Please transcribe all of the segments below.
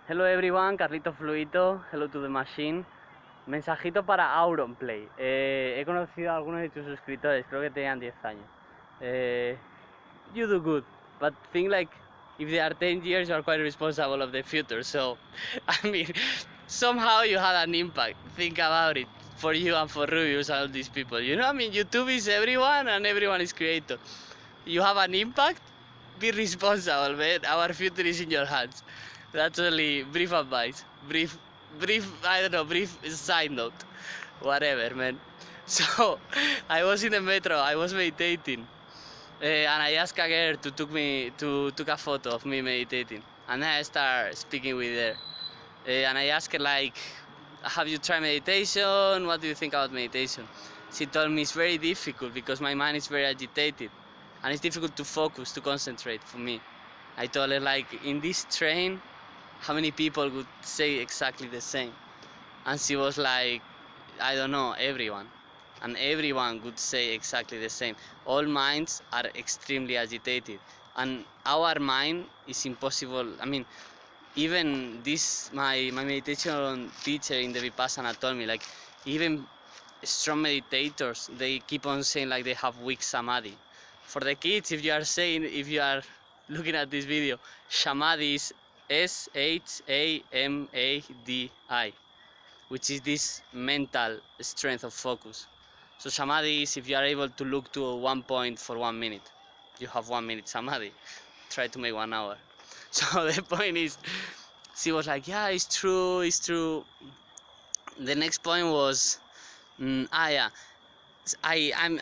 Hello everyone, Carlito Fluito, hello to the machine. Mensajito para Auronplay. He conocido a algunos de tus suscriptores, creo que tenían 10 años. You do good, but think like if they are 10 years, you are quite responsible of the future. So, I mean, somehow you had an impact. Think about it for you and for Rubius and all these people. You know, I mean, YouTube is everyone and everyone is creator. You have an impact, be responsible, man. Our future is in your hands. That's only brief advice. Brief, I don't know, brief side note. Whatever, man. So, I was in the metro, I was meditating. And I asked a girl to took a photo of me meditating. And then I start speaking with her. And I asked her like, have you tried meditation? What do you think about meditation? She told me it's very difficult because my mind is very agitated. And it's difficult to focus, to concentrate for me. I told her like, in this train, how many people would say exactly the same? And she was like, I don't know, everyone. And everyone would say exactly the same. All minds are extremely agitated. And our mind is impossible. I mean, even this, my meditation teacher in the Vipassana told me, like, even strong meditators, they keep on saying like they have weak samadhi. For the kids, if you are looking at this video, samadhi is S-H-A-M-A-D-I, which is this mental strength of focus. So samadhi is if you are able to look to one point for 1 minute. You have 1 minute samadhi. Try to make 1 hour. So the point is, she was like, yeah, it's true, it's true. The next point was, yeah, I'm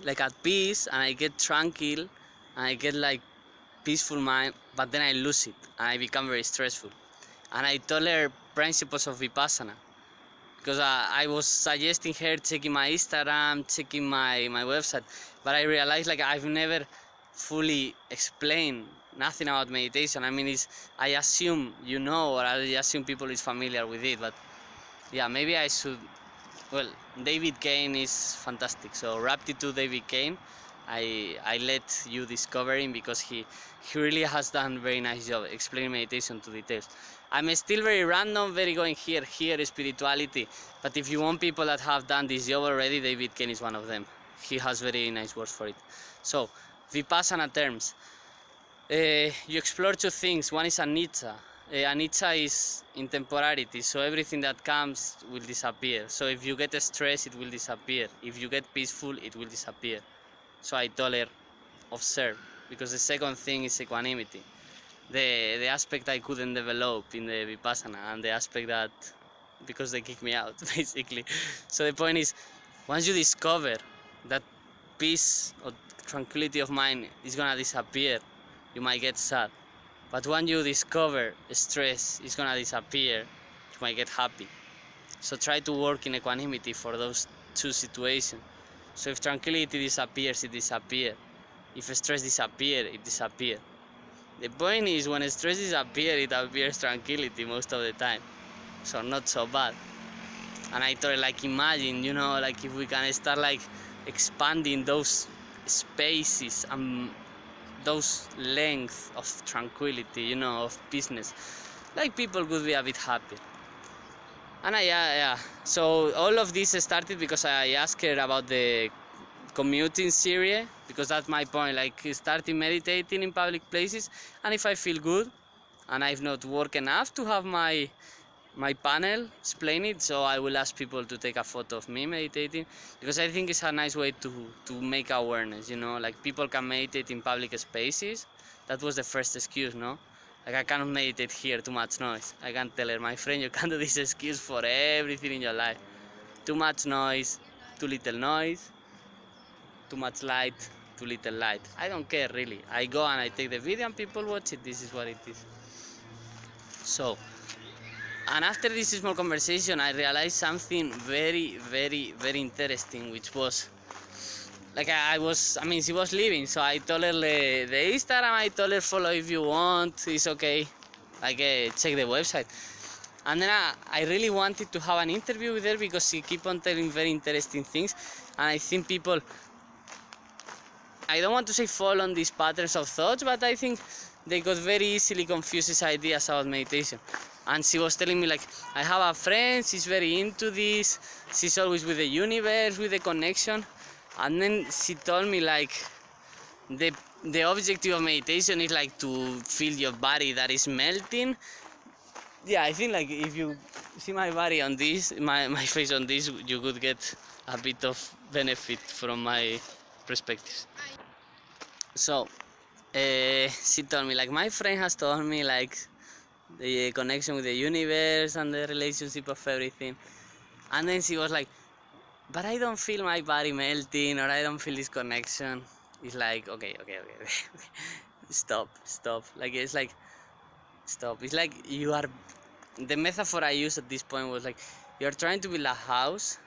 like at peace and I get tranquil and I get like peaceful mind, but then I lose it and I become very stressful. And I told her principles of Vipassana because I was suggesting her checking my Instagram, checking my website, but I realized like I've never fully explained nothing about meditation. I mean, I assume you know, or I assume people is familiar with it, but yeah, maybe I should. Well, David Kane is fantastic, so rapid to David Kane. I let you discover him because he really has done a very nice job explaining meditation to details. I'm still very random, very going here, spirituality, but if you want people that have done this job already, David Kane is one of them. He has very nice words for it. So, Vipassana terms. You explore two things. One is anicca. Anicca is intemporality, so everything that comes will disappear. So if you get stressed, it will disappear. If you get peaceful, it will disappear. So I told her, observe, because the second thing is equanimity. The aspect I couldn't develop in the Vipassana, and the aspect that, because they kicked me out, basically. So the point is, once you discover that peace or tranquility of mind is gonna disappear, you might get sad. But when you discover stress is gonna disappear, you might get happy. So try to work in equanimity for those two situations. So if tranquility disappears, it disappears. If stress disappears, it disappears. The point is, when stress disappears, it appears tranquility most of the time. So not so bad. And I thought, like, imagine, you know, like if we can start like expanding those spaces and those lengths of tranquility, you know, of business, like people could be a bit happy. And so all of this started because I asked her about the commuting series, because that's my point, like starting meditating in public places, and if I feel good and I've not worked enough to have my panel explain it, so I will ask people to take a photo of me meditating, because I think it's a nice way to make awareness, you know, like people can meditate in public spaces. That was the first excuse, no? Like I cannot meditate here, too much noise. I can tell her, my friend, you can do this excuse for everything in your life. Too much noise, too little noise, too much light, too little light. I don't care really. I go and I take the video and people watch it. This is what it is. So, and after this small conversation, I realized something very, very, very interesting, which was, like she was leaving, so I told her the Instagram, I told her follow if you want, it's okay, like check the website. And then I really wanted to have an interview with her because she keep on telling very interesting things, and I think people, I don't want to say fall on these patterns of thoughts, but I think they got very easily confused these ideas about meditation. And she was telling me like, I have a friend, she's very into this, she's always with the universe, with the connection. And then she told me like, the objective of meditation is like to feel your body that is melting. Yeah, I think like if you see my body on this, my face on this, you could get a bit of benefit from my perspectives. So she told me like, my friend has told me like the connection with the universe and the relationship of everything. And then she was like, but I don't feel my body melting, or I don't feel this connection. It's like, okay. Stop. Like, it's like, stop. It's like you are, the metaphor I used at this point was like, you're trying to build a house,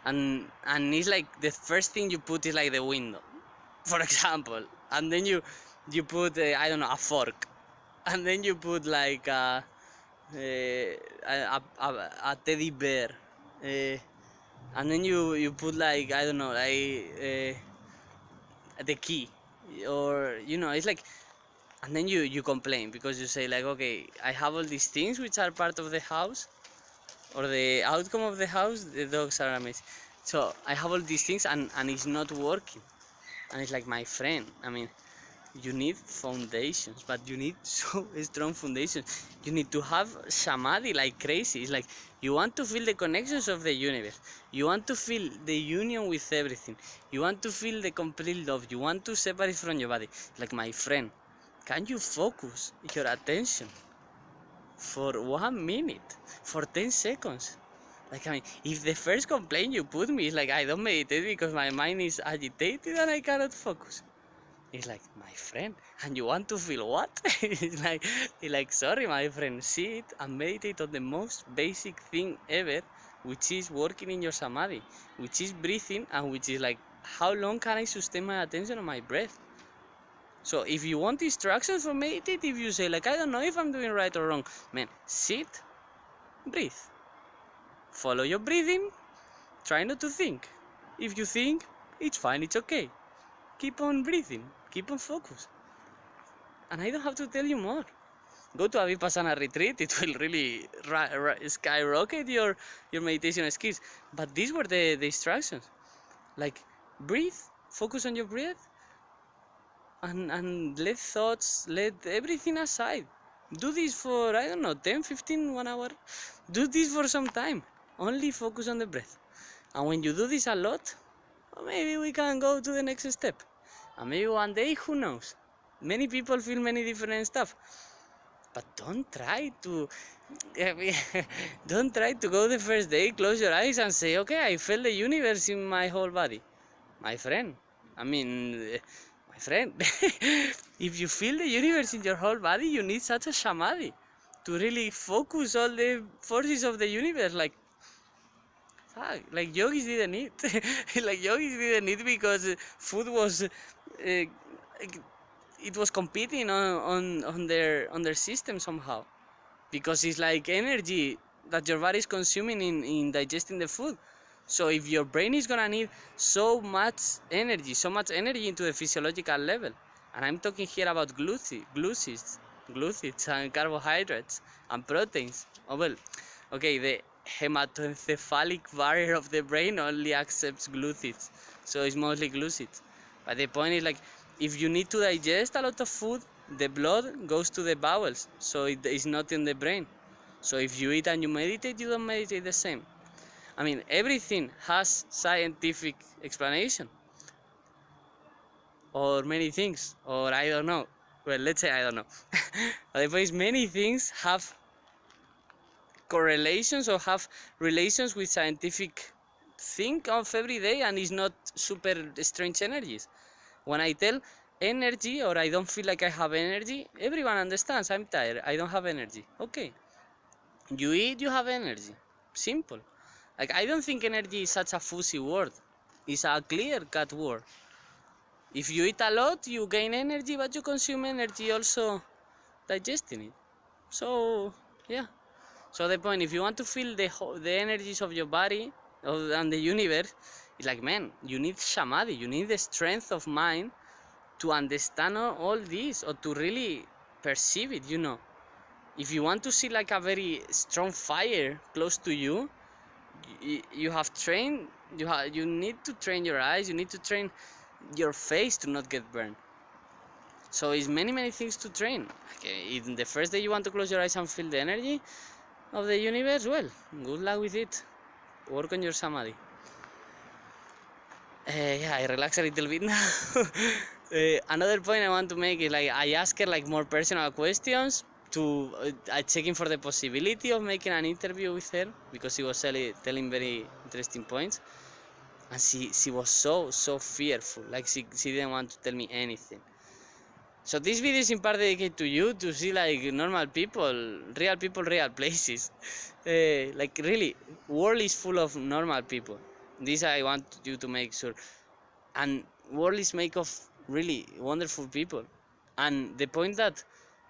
and it's like the first thing you put is like the window, for example. And then you put, I don't know, a fork. And then you put like a teddy bear. And then you put like, I don't know, like the key, or it's like, and then you complain because you say like, okay, I have all these things which are part of the house, or the outcome of the house. The dogs are amazing. So I have all these things and it's not working. And it's like, my friend, I mean, you need foundations, but you need so strong foundations. You need to have samadhi like crazy. It's like, you want to feel the connections of the universe. You want to feel the union with everything. You want to feel the complete love. You want to separate from your body. Like, my friend, can you focus your attention for 1 minute, for 10 seconds? Like, I mean, if the first complaint you put me is like, I don't meditate because my mind is agitated and I cannot focus. It's like, my friend, and you want to feel what? It's like, sorry, my friend, sit and meditate on the most basic thing ever, which is working in your samadhi, which is breathing, and which is like, how long can I sustain my attention on my breath? So if you want instructions for meditate, if you say like, I don't know if I'm doing right or wrong, man, sit, breathe, follow your breathing, try not to think. If you think, it's fine, it's okay. Keep on breathing, keep on focus. And I don't have to tell you more. Go to a Vipassana retreat, it will really skyrocket your meditation skills. But these were the instructions. Like, breathe, focus on your breath, and let thoughts, let everything aside. Do this for, I don't know, 10, 15, 1 hour. Do this for some time. Only focus on the breath. And when you do this a lot, maybe we can go to the next step. And maybe one day, who knows? Many people feel many different stuff. But don't try to go the first day, close your eyes and say, okay, I felt the universe in my whole body. My friend, if you feel the universe in your whole body, you need such a samadhi to really focus all the forces of the universe. Like yogis didn't eat. Because food was, it was competing on their system somehow. Because it's like energy that your body is consuming in digesting the food. So if your brain is gonna need so much energy into the physiological level, and I'm talking here about glucids and carbohydrates and proteins. Oh well, okay, the hematoencephalic barrier of the brain only accepts glucids, so it's mostly glucids. But the point is, like, if you need to digest a lot of food, the blood goes to the bowels, so it is not in the brain. So if you eat and you meditate, you don't meditate the same. I mean, everything has scientific explanation, or many things, or I don't know. Well, let's say I don't know. But the point is, many things have correlations or have relations with scientific think of every day, and it's not super strange energies. When I tell energy, or I don't feel like I have energy, everyone understands. I'm tired, I don't have energy. Okay, you eat, you have energy. Simple. Like, I don't think energy is such a fuzzy word. It's a clear-cut word. If you eat a lot, you gain energy, but you consume energy also digesting it. So, yeah. So the point, if you want to feel the energies of your body and the universe, it's like, man, you need samadhi. You need the strength of mind to understand all this, or to really perceive it, you know. If you want to see like a very strong fire close to you, you have trained, you need to train your eyes, you need to train your face to not get burned. So it's many things to train. Okay, in the first day you want to close your eyes and feel the energy of the universe, well, good luck with it. Work on your samadhi. Yeah, I relax a little bit now. Another point I want to make is like I ask her like more personal questions to I checking for the possibility of making an interview with her, because she was telling very interesting points, and she was so fearful, like she didn't want to tell me anything. So this video is in part dedicated to you, to see like normal people, real places. Like really, world is full of normal people. This I want you to make sure. And world is made of really wonderful people. And the point that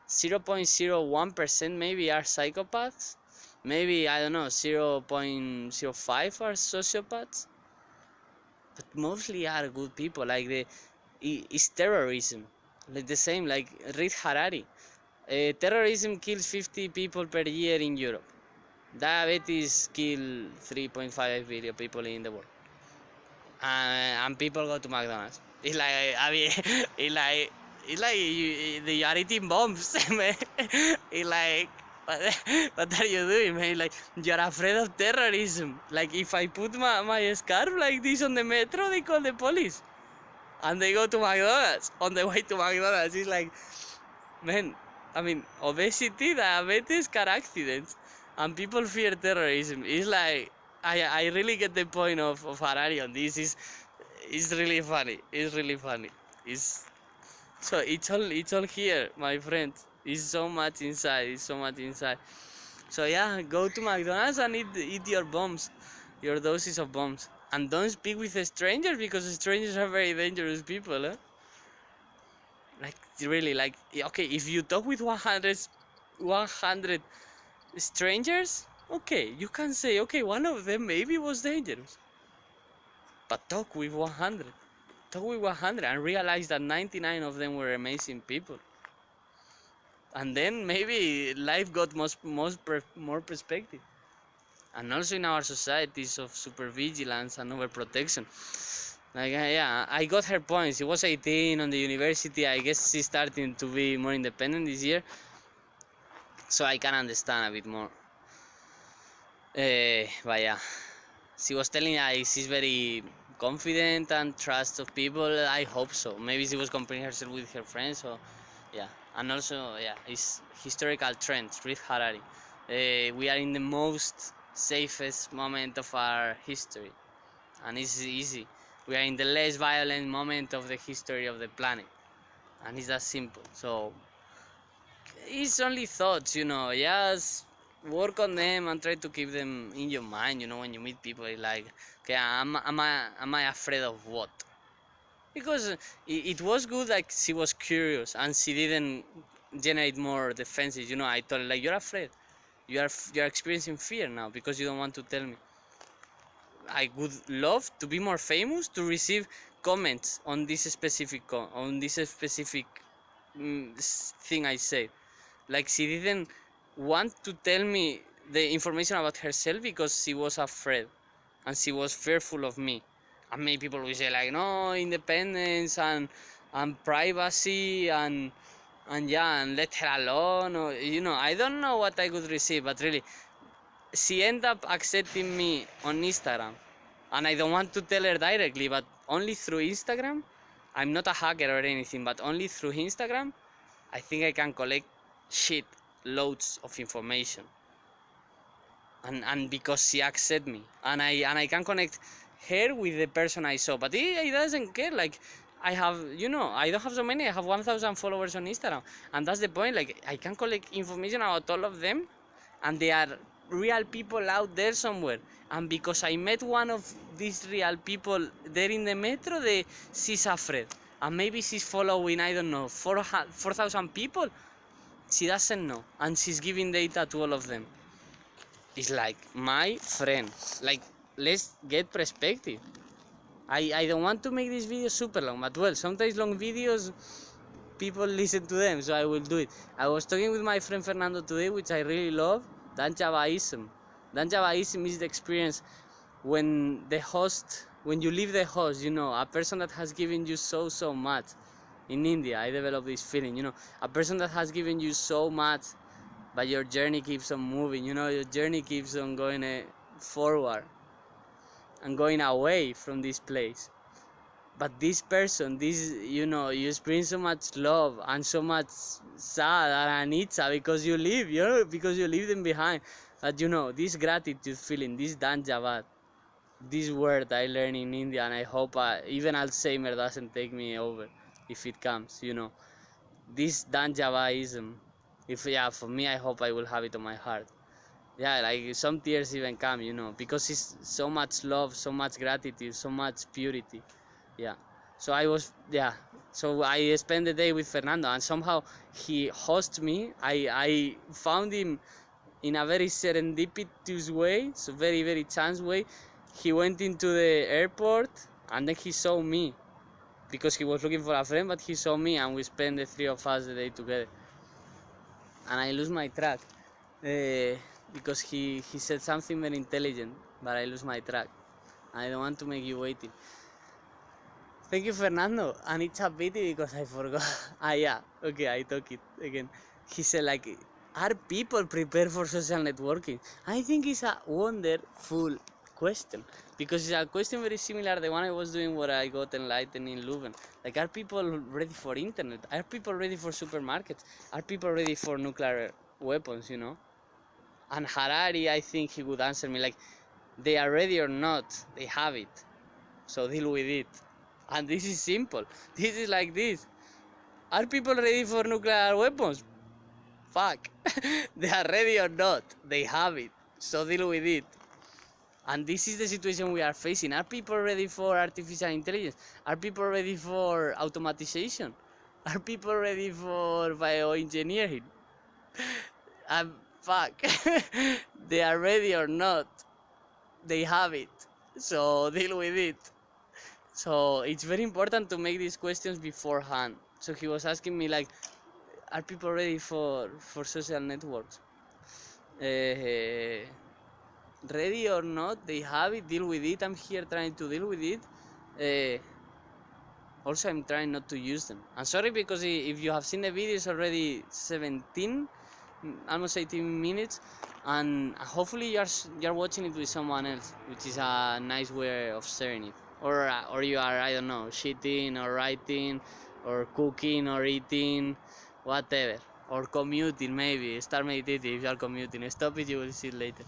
0.01% maybe are psychopaths, maybe, I don't know, 0.05 are sociopaths, but mostly are good people. Like it's terrorism. Like the same, like read Harari. Terrorism kills 50 people per year in Europe. Diabetes kills 3.5 billion people in the world. And people go to McDonald's. It's like, I mean, it's like you are eating bombs, man. It's like, what are you doing, man? Like, you're afraid of terrorism. Like, if I put my scarf like this on the metro, they call the police. And they go to McDonald's. On the way to McDonald's, it's like, man, I mean, obesity, diabetes, car accidents, and people fear terrorism. It's like, I really get the point of Harari on this. It's really funny. It's really funny. So it's all here, my friend. It's so much inside. It's so much inside. So yeah, go to McDonald's and eat your bombs, your doses of bombs. And don't speak with strangers, because strangers are very dangerous people, eh? Like, really, like, okay, if you talk with 100 strangers, okay, you can say, okay, one of them maybe was dangerous. But talk with 100. Talk with 100 and realize that 99 of them were amazing people. And then maybe life got more perspective. And also in our societies of supervigilance and overprotection. Like, yeah, I got her point. She was 18 on the university. I guess she's starting to be more independent this year. So I can understand a bit more. But yeah, she was telling me she's very confident and trust of people. I hope so. Maybe she was comparing herself with her friends. So yeah, and also, yeah, it's historical trends. Read Harari. We are in the most safest moment of our history, and it's easy. We are in the less violent moment of the history of the planet, and it's that simple. So it's only thoughts, you know. Just work on them and try to keep them in your mind. You know, when you meet people, it's like, okay, am I afraid of what? Because it was good, like she was curious and she didn't generate more defenses. You know, I told her, like, you're afraid. You're experiencing fear now because you don't want to tell me. I would love to be more famous, to receive comments on this specific thing I say. Like, she didn't want to tell me the information about herself because she was afraid and she was fearful of me. And many people will say, like, no, independence and privacy and yeah, and let her alone, or, you know, I don't know what I could receive, but really, she ended up accepting me on Instagram, and I don't want to tell her directly, but only through Instagram. I'm not a hacker or anything, but only through Instagram, I think I can collect loads of information, and because she accepted me, and I can connect her with the person I saw, but he doesn't care. Like, I have, you know, I don't have so many. I have 1,000 followers on Instagram, and that's the point. Like, I can collect information about all of them, and they are real people out there somewhere. And because I met one of these real people there in the metro, she's afraid, and maybe she's following, I don't know, 4,000 people. She doesn't know, and she's giving data to all of them. It's like, my friend, like, let's get perspective. I don't want to make this video super long, but well, sometimes long videos people listen to them, so I will do it. I was talking with my friend Fernando today, which I really love. Danyabaism. Danyabaism is the experience when you leave the host, a person that has given you so much. In India, I developed this feeling, a person that has given you so much, but your journey keeps on moving, your journey keeps on going forward and going away from this place. But this person, you experience so much love and so much sad and anitza because you leave, because you leave them behind. But this gratitude feeling, this danjavad, this word I learned in India, and I hope even Alzheimer doesn't take me over if it comes, this Danyabaism. For me, I hope I will have it on my heart. Like some tears even come, because it's so much love, so much gratitude, so much purity. So I spent the day with Fernando, and somehow he hosted me. I found him in a very serendipitous way, so very chance way. He went into the airport, and then he saw me, because he was looking for a friend, but he saw me, and we spent the three of us the day together. And I lose my track, because he said something very intelligent, but I lose my track. I don't want to make you waiting. Thank you, Fernando. And it's a pity because I forgot. Okay, I took it again. He said, like, are people prepared for social networking? I think it's a wonderful question, because it's a question very similar to the one I was doing where I got enlightened in Leuven. Like, are people ready for internet? Are people ready for supermarkets? Are people ready for nuclear weapons, And Harari, I think he would answer me like, they are ready or not, they have it. So deal with it. And this is simple. This is like this. Are people ready for nuclear weapons? Fuck. They are ready or not, they have it. So deal with it. And this is the situation we are facing. Are people ready for artificial intelligence? Are people ready for automatization? Are people ready for bioengineering? Fuck. They are ready or not, they have it. So deal with it. So it's very important to make these questions beforehand. So he was asking me like, are people ready for social networks? Ready or not, they have it, deal with it. I'm here trying to deal with it. Also, I'm trying not to use them. I'm sorry, because if you have seen the video, it's already 17, almost 18 minutes, and hopefully you're watching it with someone else, which is a nice way of sharing it. Or you are, I don't know, shitting or writing or cooking or eating, whatever, or commuting. Maybe start meditating if you are commuting. Stop it, you will see it later.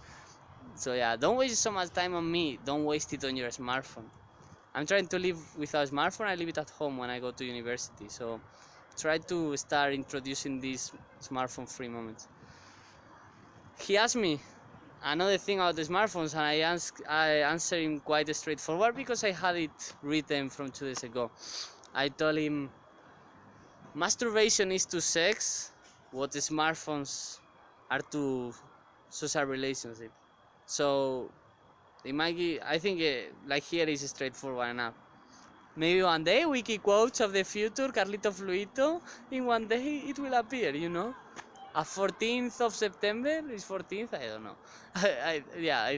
So don't waste so much time on me. Don't waste it on your smartphone. I'm trying to live without a smartphone. I leave it at home when I go to university. So try to start introducing these smartphone-free moments. He asked me another thing about the smartphones, and I answered him quite straightforward, because I had it written from 2 days ago. I told him, masturbation is to sex what the smartphones are to social relationship. So I think like here is straightforward enough. Maybe one day wiki quotes of the future, Carlito Fluito, in one day it will appear, A 14th of September, is 14th? I don't know. I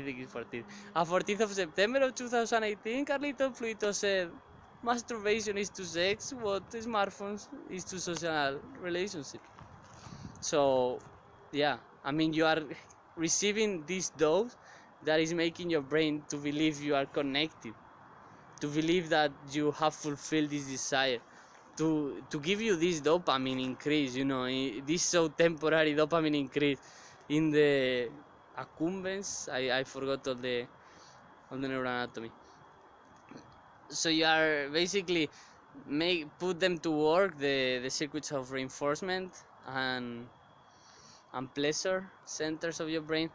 think it's 14th. A 14th of September of 2018, Carlito Fluito said, masturbation is to sex what smartphones is to social relationship. So, you are receiving this dose that is making your brain to believe you are connected, to believe that you have fulfilled this desire, to give you this dopamine increase, this so temporary dopamine increase in the accumbens. I forgot all the neuroanatomy. So you are basically put them to work, the circuits of reinforcement and pleasure centers of your brain.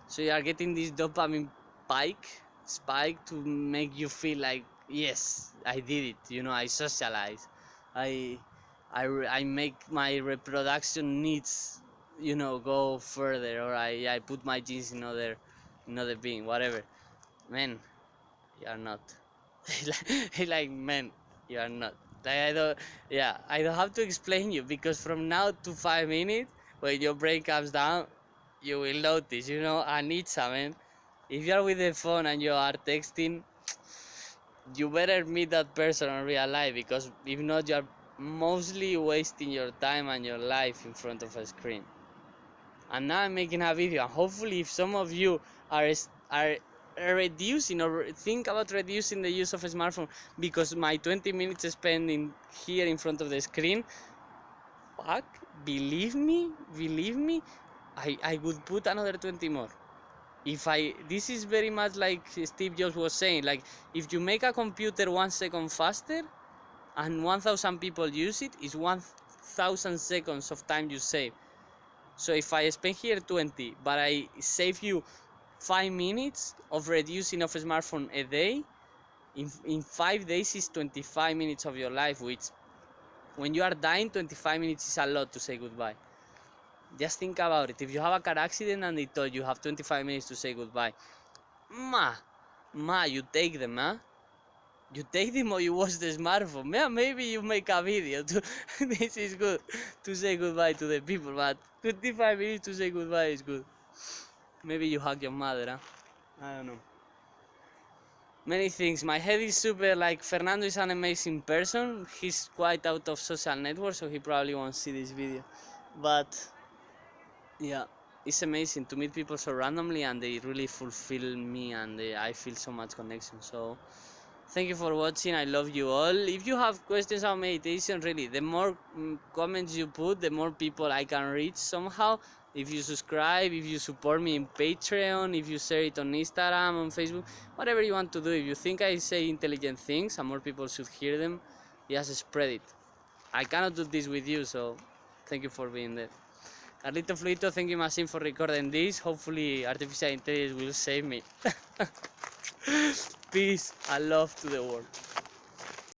So you are getting this dopamine spike to make you feel like, yes, I did it. I socialize. I make my reproduction needs, go further, or I put my genes in other being, whatever. Man, you are not. Like, man, you are not. Like, I don't have to explain you, because from now to 5 minutes, when your brain comes down, you will notice, Anitza, man. If you are with the phone and you are texting, you better meet that person in real life, because if not, you are mostly wasting your time and your life in front of a screen. And now I'm making a video, and hopefully if some of you are reducing or think about reducing the use of a smartphone because my 20 minutes spent in here in front of the screen, fuck, believe me, I would put another 20 more. This is very much like Steve Jobs was saying, like, if you make a computer 1 second faster and 1,000 people use it, it's 1,000 seconds of time you save. So if I spend here 20, but I save you 5 minutes of reducing of a smartphone a day, in 5 days is 25 minutes of your life, which when you are dying, 25 minutes is a lot to say goodbye. Just think about it. If you have a car accident and they told you have 25 minutes to say goodbye, you take them, huh? You take them or you watch the smartphone. Yeah, maybe you make a video. This is good to say goodbye to the people, but 25 minutes to say goodbye is good. Maybe you hug your mother, huh? I don't know. Many things. My head is super, like, Fernando is an amazing person. He's quite out of social networks, so he probably won't see this video. But yeah, it's amazing to meet people so randomly, and they really fulfill me, and I feel so much connection. So thank you for watching. I love you all. If you have questions on meditation, really, the more comments you put, the more people I can reach somehow. If you subscribe, if you support me in Patreon, if you share it on Instagram, on Facebook, whatever you want to do. If you think I say intelligent things and more people should hear them, just spread it. I cannot do this with you, so thank you for being there. Carlito Fluito, thank you, Machine, for recording this. Hopefully artificial intelligence will save me. Peace and love to the world.